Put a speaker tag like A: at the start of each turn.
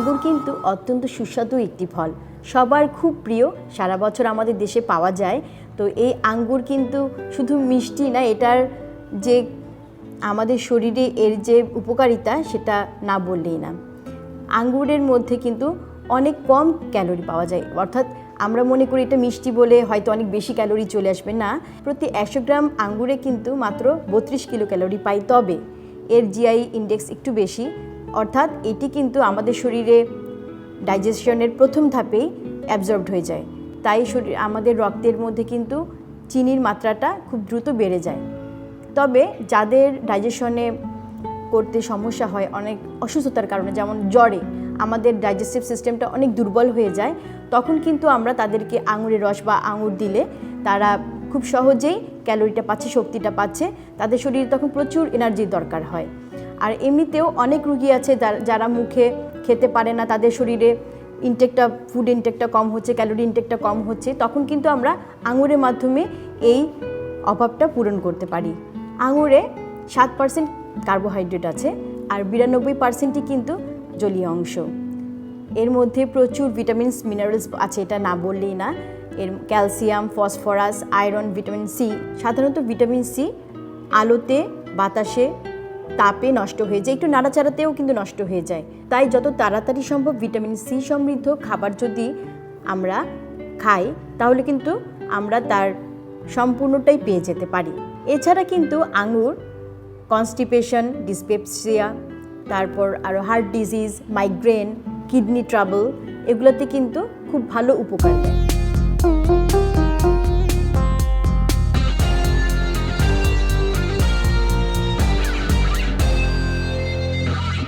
A: আঙ্গুর কিন্তু অত্যন্ত সুস্বাদু একটি ফল, সবার খুব প্রিয়, সারা বছর আমাদের দেশে পাওয়া যায়। তো এই আঙ্গুর কিন্তু শুধু মিষ্টি না, এটার যে আমাদের শরীরে এর যে উপকারিতা সেটা না বললেই না। আঙ্গুরের মধ্যে কিন্তু অনেক কম ক্যালোরি পাওয়া যায়, অর্থাৎ আমরা মনে করি এটা মিষ্টি বলে হয়তো অনেক বেশি ক্যালোরি চলে আসবে, না। প্রতি 100 গ্রাম আঙ্গুরে কিন্তু মাত্র 32 কিলো ক্যালোরি পাই, তবে এর জিআই ইন্ডেক্স একটু বেশি, অর্থাৎ এটি কিন্তু আমাদের শরীরে ডাইজেশনের প্রথম ধাপেই অ্যাবজর্বড হয়ে যায়। তাই আমাদের রক্তের মধ্যে কিন্তু চিনির মাত্রাটা খুব দ্রুত বেড়ে যায়। তবে যাদের ডাইজেশনে করতে সমস্যা হয় অনেক অসুস্থতার কারণে, যেমন জ্বরে আমাদের ডাইজেস্টিভ সিস্টেমটা অনেক দুর্বল হয়ে যায়, তখন কিন্তু আমরা তাদেরকে আঙুরের রস বা আঙুর দিলে তারা খুব সহজেই ক্যালোরিটা পাচ্ছে, শক্তিটা পাচ্ছে, তাদের শরীরে তখন প্রচুর এনার্জির দরকার হয়। আর এমনিতেও অনেক রুগী আছে যারা মুখে খেতে পারে না, তাদের শরীরে ফুড ইনটেকটা কম হচ্ছে, ক্যালোরি ইনটেকটা কম হচ্ছে, তখন কিন্তু আমরা আঙুরের মাধ্যমে এই অভাবটা পূরণ করতে পারি। আঙুরে 7% কার্বোহাইড্রেট আছে, আর 92%ই কিন্তু জলীয় অংশ। এর মধ্যে প্রচুর ভিটামিনস, মিনারেলস আছে, এটা না বললেই না। এর calcium, phosphorus, iron, vitamin C. সাধারণত ভিটামিন সি আলোতে, বাতাসে, তাপে নষ্ট হয়ে যায়, একটু নাড়াচাড়াতেও কিন্তু নষ্ট হয়ে যায়। তাই যত তাড়াতাড়ি সম্ভব ভিটামিন সি সমৃদ্ধ খাবার যদি আমরা খাই, তাহলে কিন্তু আমরা তার সম্পূর্ণটাই পেয়ে যেতে পারি। এছাড়া কিন্তু আঙুর কনস্টিপেশন, ডিসপেপসিয়া, তারপর আরও heart disease, migraine, kidney trouble, এগুলোতে কিন্তু খুব ভালো উপকার দেয়।